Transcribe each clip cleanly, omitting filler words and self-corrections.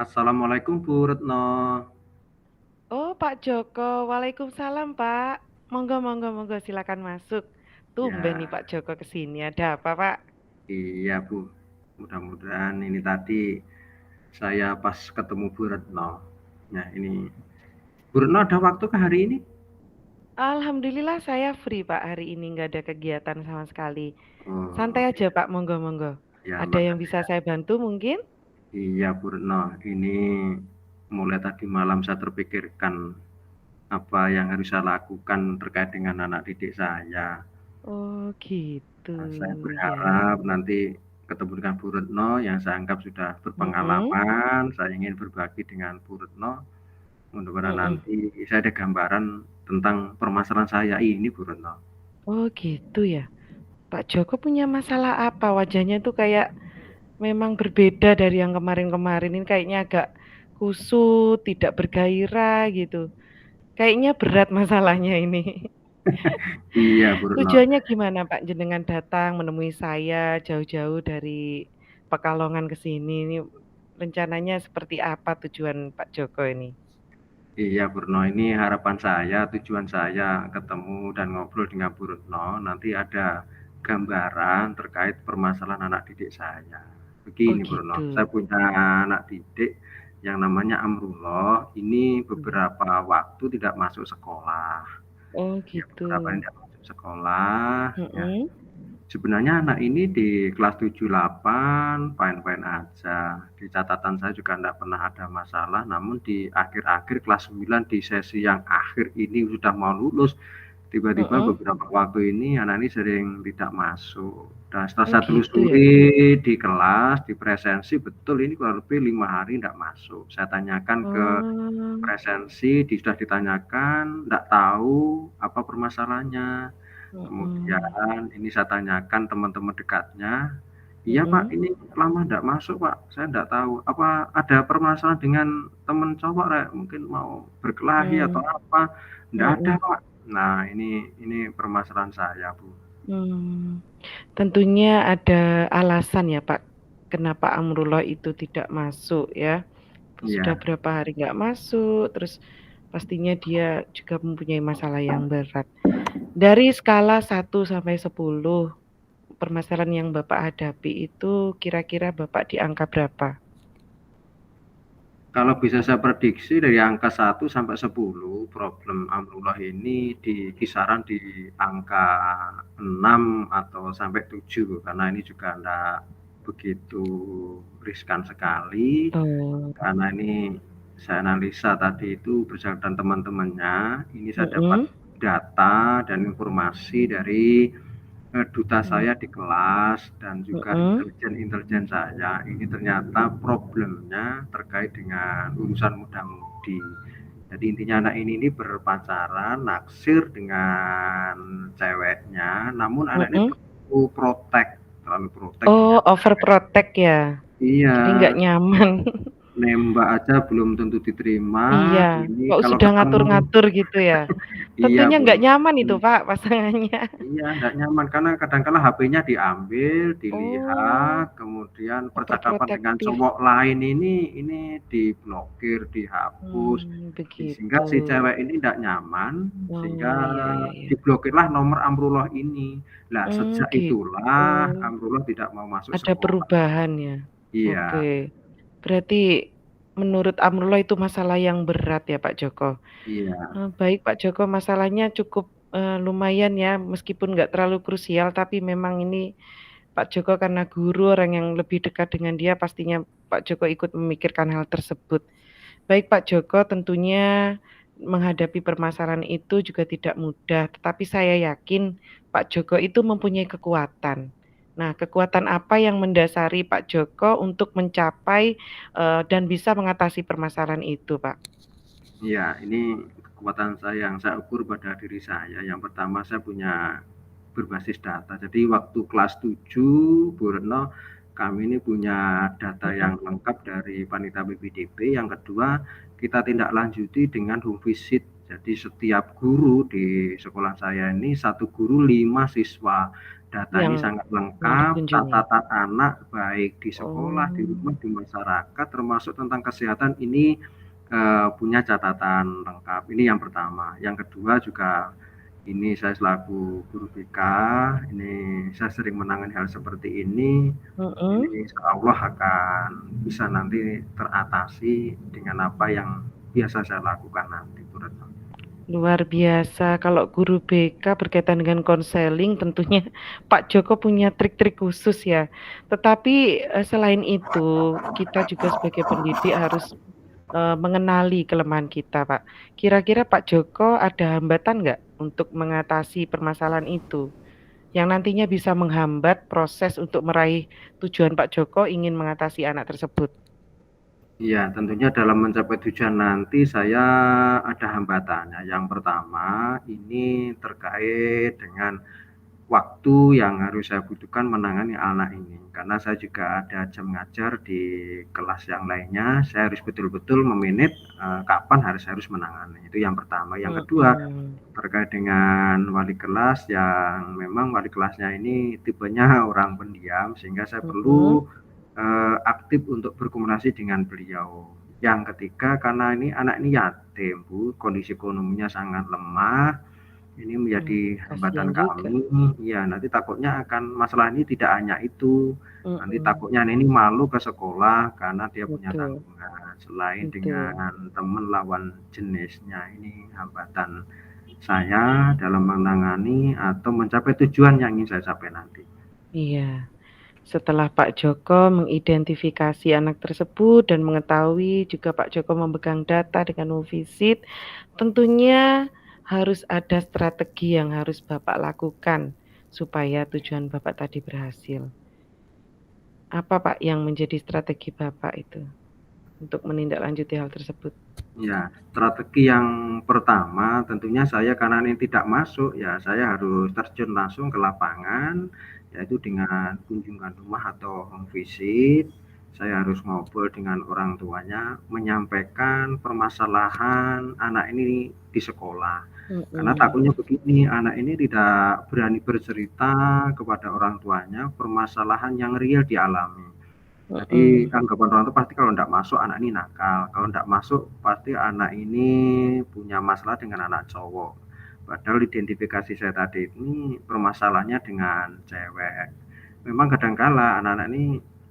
Assalamualaikum Bu Retno. Oh, Pak Joko. Waalaikumsalam, Pak. Monggo, monggo, monggo. Silakan masuk. Tumben nih Ya, Pak Joko ke sini. Ada apa, Pak? iya Bu. Mudah-mudahan ini tadi saya pas ketemu Bu Retno. Nah ini, Bu Retno ada waktu ke hari ini? Alhamdulillah saya free, Pak. Hari ini nggak ada kegiatan sama sekali. Santai Oh aja, Pak. Monggo, monggo. ya, Ada yang makasih bisa ya. saya bantu mungkin? Iya Bu Retno, ini mulai tadi malam saya terpikirkan apa yang harus saya lakukan terkait dengan anak didik saya. Oh, gitu. Nah, saya Ya. berharap nanti ketemu dengan Bu Retno yang saya anggap sudah Mm-mm. berpengalaman. Saya ingin berbagi dengan Bu Retno. Mudah-mudahan Mm-mm. nanti saya ada gambaran tentang permasalahan saya ini, Bu Retno. Oh, gitu ya. Pak Joko punya masalah apa? Wajahnya tuh kayak memang berbeda dari yang kemarin-kemarin. Ini kayaknya agak kusut, tidak bergairah gitu. Kayaknya berat masalahnya ini. Iya, Bu Retno. Tujuannya gimana Pak jenengan datang menemui saya jauh-jauh dari Pekalongan ke sini? Ini rencananya seperti apa tujuan Pak Joko ini? Iya, Bu Retno. Ini harapan saya, tujuan saya ketemu dan ngobrol dengan Bu Retno. Nanti ada gambaran terkait permasalahan anak didik saya. Oh Begini, Bu Retno. gitu. Saya punya anak didik yang namanya Amrullah. Ini beberapa waktu tidak masuk sekolah. Oh Ya, gitu. beberapa ini tidak masuk sekolah. Ya, Mm-mm. sebenarnya anak ini di kelas 7 8 fine-fine aja. Di catatan saya juga tidak pernah ada masalah, namun di akhir-akhir kelas 9 di sesi yang akhir ini sudah mau lulus, tiba-tiba Mm-mm. beberapa waktu ini anak ini sering tidak masuk. Dan setelah Oh saya gitu ya. telusuri di kelas, di presensi, betul ini kurang lebih 5 hari tidak masuk. Saya tanyakan ke Oh. presensi, sudah ditanyakan, tidak tahu apa permasalahannya. Mm-mm. Kemudian ini saya tanyakan teman-teman dekatnya, iya Pak, Mm-mm. ini lama tidak masuk Pak, saya tidak tahu. Apa ada permasalahan dengan teman cowok Rek? Mungkin mau berkelahi atau Mm. apa? Tidak ada Mm-mm. Pak. Nah ini permasalahan saya Bu. Hmm. Tentunya ada alasan ya Pak, kenapa Amrullah itu tidak masuk ya. Sudah Iya, berapa hari nggak masuk, terus pastinya dia juga mempunyai masalah yang berat. Dari skala 1 sampai 10, permasalahan yang Bapak hadapi itu kira-kira Bapak di angka berapa? kalau bisa saya prediksi dari angka 1 sampai 10, problem Amrullah ini di kisaran di angka 6 atau sampai 7, karena ini juga tidak begitu riskan sekali. Oh. Karena ini saya analisa tadi itu berdasarkan teman-temannya, ini saya dapat Mm-mm. data dan informasi dari duta saya di kelas dan juga Mm-mm. intelijen-intelijen saya. Ini ternyata problemnya terkait dengan urusan muda-mudi. Jadi intinya anak ini berpacaran, naksir dengan ceweknya, namun anak ini Mm-mm. terlalu protek Oh, dengan cewek. overprotect ya. Iya, Jadi nggak nyaman. nembak aja belum tentu diterima. Iya, Ini kok kalau sudah ketemu, ngatur-ngatur gitu ya. iya Tentunya Bu. nggak nyaman itu Pak pasangannya. Iya, enggak nyaman karena kadang-kala HP-nya diambil, Oh, dilihat, kemudian percakapan dengan overprotective. cowok lain ini diblokir, dihapus, sehingga Begitu. si cewek ini enggak nyaman, sehingga Oh, iya, iya, iya. diblokirlah nomor Amrullah ini. Nah, sejak Gitu. itulah Amrullah tidak mau masuk Ada sekolah. perubahan ya. Iya, Oke. Berarti menurut Amrullah itu masalah yang berat ya Pak Joko. iya, Baik Pak Joko, masalahnya cukup lumayan ya, meskipun nggak terlalu krusial, tapi memang ini Pak Joko karena guru orang yang lebih dekat dengan dia, pastinya Pak Joko ikut memikirkan hal tersebut. Baik Pak Joko, tentunya menghadapi permasalahan itu juga tidak mudah, tetapi saya yakin Pak Joko itu mempunyai kekuatan. Nah, kekuatan apa yang mendasari Pak Joko untuk mencapai dan bisa mengatasi permasalahan itu, Pak? iya. Ini kekuatan saya yang saya ukur pada diri saya. Yang pertama saya punya berbasis data. Jadi waktu kelas 7, Bu Retno, kami ini punya data yang Mhm. lengkap dari Panitia BPDB. Yang kedua, kita tindak lanjuti dengan home visit. Jadi setiap guru di sekolah saya ini, satu guru 5 siswa. Data ini yang sangat lengkap, dikunjungi? catatan anak baik di sekolah, di Oh, rumah, di masyarakat, termasuk tentang kesehatan ini punya catatan lengkap. Ini yang pertama. Yang kedua juga ini saya selaku guru BK, ini saya sering menangani hal seperti ini. Ini mhm. insya Allah akan bisa nanti teratasi dengan apa yang biasa saya lakukan nanti, Bu Retno. Luar biasa. Kalau guru BK berkaitan dengan konseling tentunya Pak Joko punya trik-trik khusus ya. Tetapi, selain itu kita juga sebagai pendidik harus, mengenali kelemahan kita, Pak. Kira-kira Pak Joko ada hambatan nggak untuk mengatasi permasalahan itu? Yang nantinya bisa menghambat proses untuk meraih tujuan Pak Joko ingin mengatasi anak tersebut? Iya, tentunya dalam mencapai tujuan nanti saya ada hambatannya. Yang pertama, ini terkait dengan waktu yang harus saya butuhkan menangani anak ini. Karena saya juga ada jam ngajar di kelas yang lainnya, saya harus betul-betul memanage kapan harus menangani. Itu yang pertama. Yang kedua, Mhm, terkait dengan wali kelas yang memang wali kelasnya ini tipenya orang pendiam, sehingga saya perlu mhm. aktif untuk berkomunikasi dengan beliau. Yang ketiga, karena ini anak ini yatim, Bu, kondisi ekonominya sangat lemah, ini menjadi hambatan Kasihan juga. kami. Ya, nanti takutnya akan masalah ini tidak hanya itu. Nanti Mhm, takutnya ini malu ke sekolah karena dia punya betul tanggungan. Selain betul. dengan teman lawan jenisnya, ini hambatan saya dalam menangani atau mencapai tujuan yang ingin saya capai nanti. Iya. Setelah Pak Joko mengidentifikasi anak tersebut dan mengetahui juga Pak Joko memegang data dengan memvisit, tentunya harus ada strategi yang harus Bapak lakukan supaya tujuan Bapak tadi berhasil. Apa Pak yang menjadi strategi Bapak itu untuk menindaklanjuti hal tersebut? Ya, strategi yang pertama tentunya saya karena ini tidak masuk, ya saya harus terjun langsung ke lapangan, yaitu dengan kunjungan rumah atau home visit. Saya harus ngobrol dengan orang tuanya, menyampaikan permasalahan anak ini di sekolah. Karena Mhm, takutnya begini, anak ini tidak berani bercerita kepada orang tuanya permasalahan yang real dialami. Jadi mhm. anggapan orang tua pasti kalau tidak masuk anak ini nakal, kalau tidak masuk pasti anak ini punya masalah dengan anak cowok. Padahal identifikasi saya tadi ini permasalahannya dengan cewek. Memang kadangkala anak-anak ini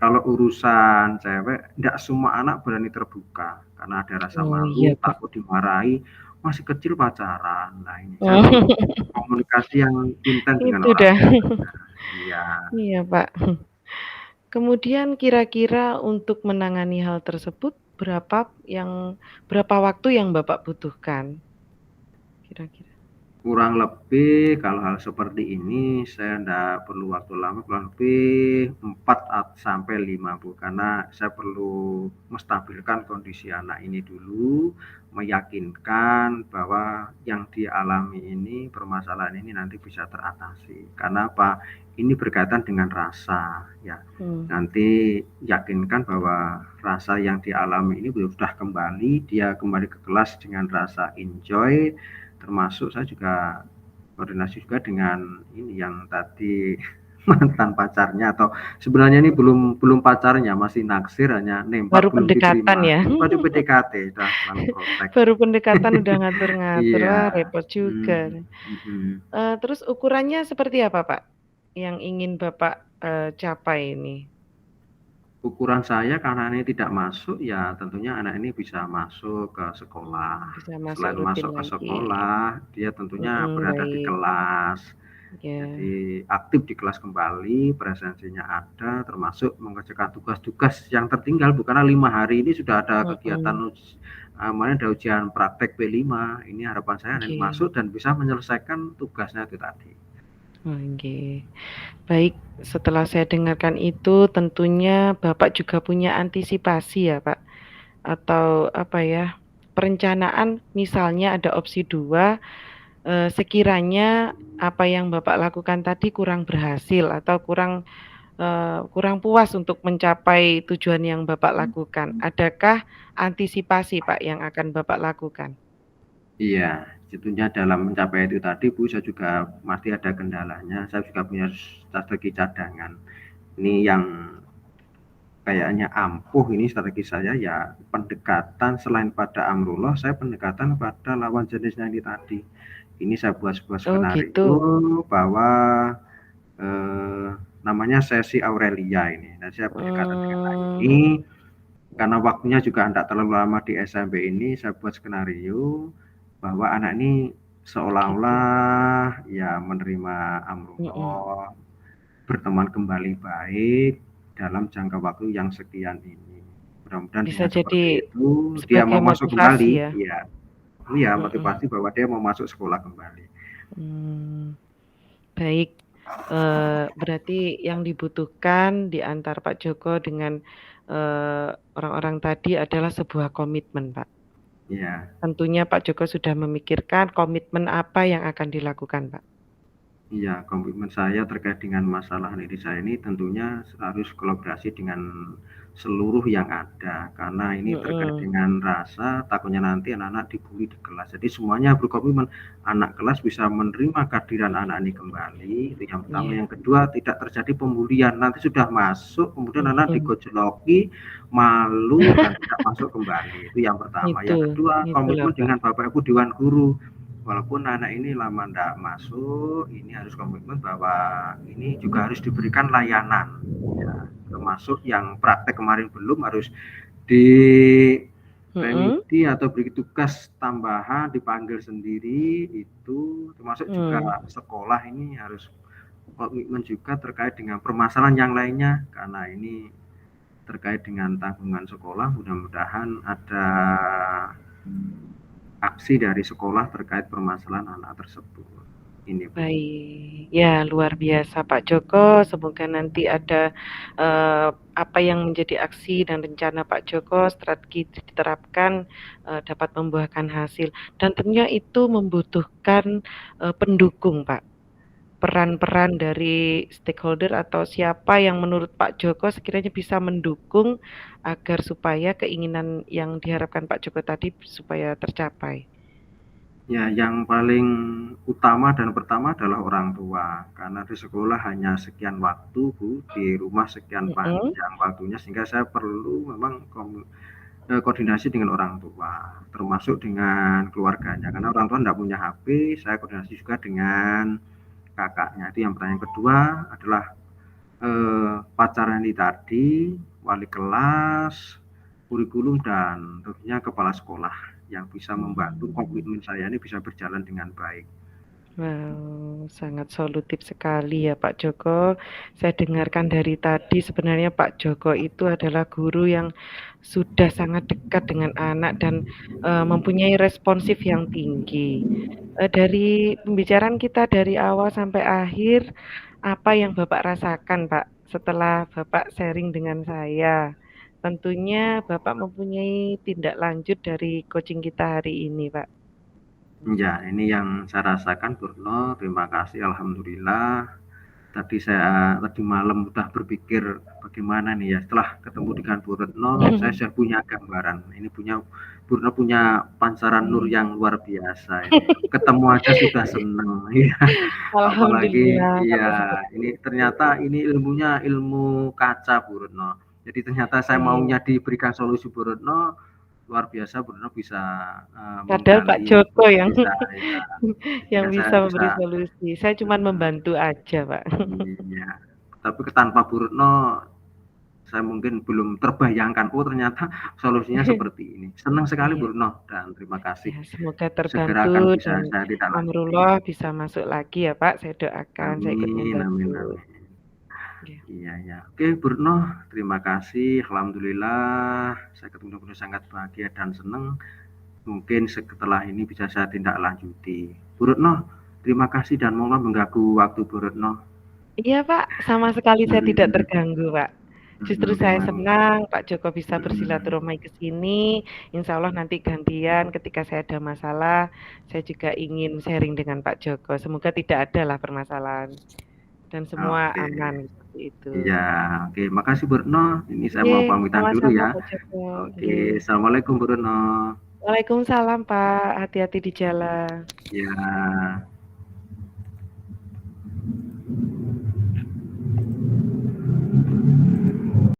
kalau urusan cewek tidak semua anak berani terbuka karena ada rasa Oh iya malu, Pak. takut dimarahi, masih kecil pacaran. Nah ini saya perlu komunikasi yang intens dengan Itu orang dah. tuanya. Iya. Iya Pak. Kemudian kira-kira untuk menangani hal tersebut berapa waktu yang Bapak butuhkan kira-kira? Kurang lebih kalau hal seperti ini saya tidak perlu waktu lama, kurang lebih 4 sampai 5 Bu, karena saya perlu menstabilkan kondisi anak ini dulu, meyakinkan bahwa yang dialami ini, permasalahan ini nanti bisa teratasi. Karena apa? Ini berkaitan dengan rasa ya. Mmm, Nanti yakinkan bahwa rasa yang dialami ini sudah kembali, dia kembali ke kelas dengan rasa enjoy, termasuk saya juga koordinasi juga dengan ini yang tadi mantan pacarnya, atau sebenarnya ini belum belum pacarnya, masih naksir, hanya baru nembak belum pendekatan diterima. ya? Baru PDKT, sudah terlalu protek. Baru pendekatan udah ngatur-ngatur, wah Iya. repot juga Hmm, nih. mhm. Terus ukurannya seperti apa, Pak, yang ingin Bapak, capai ini? Ukuran saya karena ini tidak masuk, ya tentunya anak ini bisa masuk ke sekolah. Bisa masuk Selain rutin masuk ke lagi. sekolah, dia tentunya berada di Baik. kelas. Ya, Jadi aktif di kelas kembali, presensinya ada, termasuk mengerjakan tugas-tugas yang tertinggal. Bukan 5 hari ini sudah ada kegiatan mhm, kemarin ada ujian praktek B5. Ini harapan saya nanti oke. masuk dan bisa menyelesaikan tugasnya itu tadi. Oke. Baik, setelah saya dengarkan itu tentunya Bapak juga punya antisipasi ya, Pak? Atau apa ya, perencanaan misalnya ada opsi 2, sekiranya apa yang Bapak lakukan tadi kurang berhasil atau kurang puas untuk mencapai tujuan yang Bapak lakukan. Adakah antisipasi, Pak, yang akan Bapak lakukan? Iya, Tentunya dalam mencapai itu tadi Bu, saya juga masih ada kendalanya, saya juga punya strategi cadangan. Ini yang kayaknya ampuh ini strategi saya ya pendekatan selain pada amrullah, saya pendekatan pada lawan jenisnya ini tadi. Ini saya buat sebuah Oh gitu. skenario bahwa namanya sesi Aurelia ini. Dan saya pendekatan dengan ini karena waktunya juga tidak terlalu lama di SMP ini, saya buat skenario bahwa anak ini Gitu. seolah-olah ya menerima amrullah, berteman kembali baik dalam jangka waktu yang sekian ini. Mudah-mudahan Bisa dengan jadi seperti itu dia sebagai mau masuk motivasi kembali, ya. ya. Iya, Mhm. motivasi bahwa dia mau masuk sekolah kembali. Baik. Berarti yang dibutuhkan di antara Pak Joko dengan orang-orang tadi adalah sebuah komitmen, Pak. Iya. Tentunya Pak Joko sudah memikirkan komitmen apa yang akan dilakukan, Pak. Iya, komitmen saya terkait dengan masalah diri saya ini tentunya harus kolaborasi dengan seluruh yang ada, karena ini terkait Mhm. dengan rasa takutnya nanti anak-anak dibully di kelas. Jadi semuanya berkomitmen, anak kelas bisa menerima kehadiran anak ini kembali, itu yang pertama. Iya. Yang kedua, tidak terjadi pembulian. Nanti sudah masuk, kemudian anak Mhm. digojloki, malu, dan tidak masuk kembali. Itu yang pertama. Yang kedua, Itulah, komitmen Pak. dengan Bapak Ibu Dewan Guru. Walaupun anak ini lama tidak masuk, ini harus komitmen bahwa ini juga harus diberikan layanan, ya, termasuk yang praktek kemarin belum harus di Mhm. remedi atau beri tugas tambahan, dipanggil sendiri, itu termasuk juga sekolah ini harus komitmen juga terkait dengan permasalahan yang lainnya, karena ini terkait dengan tanggungan sekolah. Mudah-mudahan ada aksi dari sekolah terkait permasalahan anak tersebut. Ini Bu. Baik, ya luar biasa Pak Joko, semoga nanti ada apa yang menjadi aksi dan rencana Pak Joko, strategi diterapkan dapat membuahkan hasil. Dan tentunya itu membutuhkan pendukung Pak, peran-peran dari stakeholder atau siapa yang menurut Pak Joko sekiranya bisa mendukung agar supaya keinginan yang diharapkan Pak Joko tadi supaya tercapai. Ya, yang paling utama dan pertama adalah orang tua, karena di sekolah hanya sekian waktu Bu, di rumah sekian Mhm. panjang waktunya, sehingga saya perlu memang koordinasi dengan orang tua, termasuk dengan keluarganya, karena orang tua tidak punya HP, saya koordinasi juga dengan kakaknya. Itu yang pertama. Yang kedua adalah pacaran ini tadi, wali kelas, kurikulum, dan tentunya kepala sekolah yang bisa membantu komitmen saya ini bisa berjalan dengan baik. Wow, sangat solutif sekali ya Pak Joko. Saya dengarkan dari tadi sebenarnya Pak Joko itu adalah guru yang sudah sangat dekat dengan anak dan mempunyai responsif yang tinggi. Dari pembicaraan kita dari awal sampai akhir, apa yang Bapak rasakan Pak setelah Bapak sharing dengan saya? Tentunya Bapak mempunyai tindak lanjut dari coaching kita hari ini Pak. Ya, ini yang saya rasakan Bu Retno, terima kasih, alhamdulillah. Tadi malam udah berpikir bagaimana nih ya, setelah ketemu dengan Bu Retno, saya sudah punya gambaran. Ini Bu Retno punya pancaran nur yang luar biasa ini. Ketemu aja sudah seneng, ya. Apalagi Alhamdulillah kalau ya seperti ini itu. ternyata ini ilmunya ilmu kaca Bu Retno. Jadi ternyata saya Oke. maunya diberikan solusi Bu Retno, luar biasa Bu Retno bisa Padahal Pak menggali Joko kondisi yang saya, yang sehingga saya bisa bisa memberi solusi. Saya cuman membantu aja, Pak. iya. Tapi tanpa Bu Retno saya mungkin belum terbayangkan, oh ternyata solusinya seperti ini. Senang sekali Iya. Bu Retno, dan terima kasih. Ya, semoga Segera terbantu akan bisa dan saya tindak lanjuti. Amrullah bisa masuk lagi ya, Pak. Saya doakan, saya ikut Amin, amin, membantu. amin. Ya. Iya, ya. Oke, Bu Retno, terima kasih. Alhamdulillah, saya benar-benar sangat bahagia dan senang. Mungkin setelah ini bisa saya tindak lanjuti. Bu Retno, terima kasih dan mohon mengganggu waktu Bu Retno. Iya, Pak. Sama sekali saya tidak Hmm, terganggu, Pak. Justru saya memang. senang Pak Joko bisa Hmm, bersilaturahmi ke sini. Insya Allah nanti gantian ketika saya ada masalah, saya juga ingin sharing dengan Pak Joko. Semoga tidak ada lah permasalahan dan semua oke. aman seperti itu. Iya, oke. Makasih Bu Retno. Ini saya Oke, mau pamitan dulu sama-sama ya. Pak Joko. Oke, Nggih. assalamualaikum Bu Retno. Waalaikumsalam Pak, hati-hati di jalan. Ya.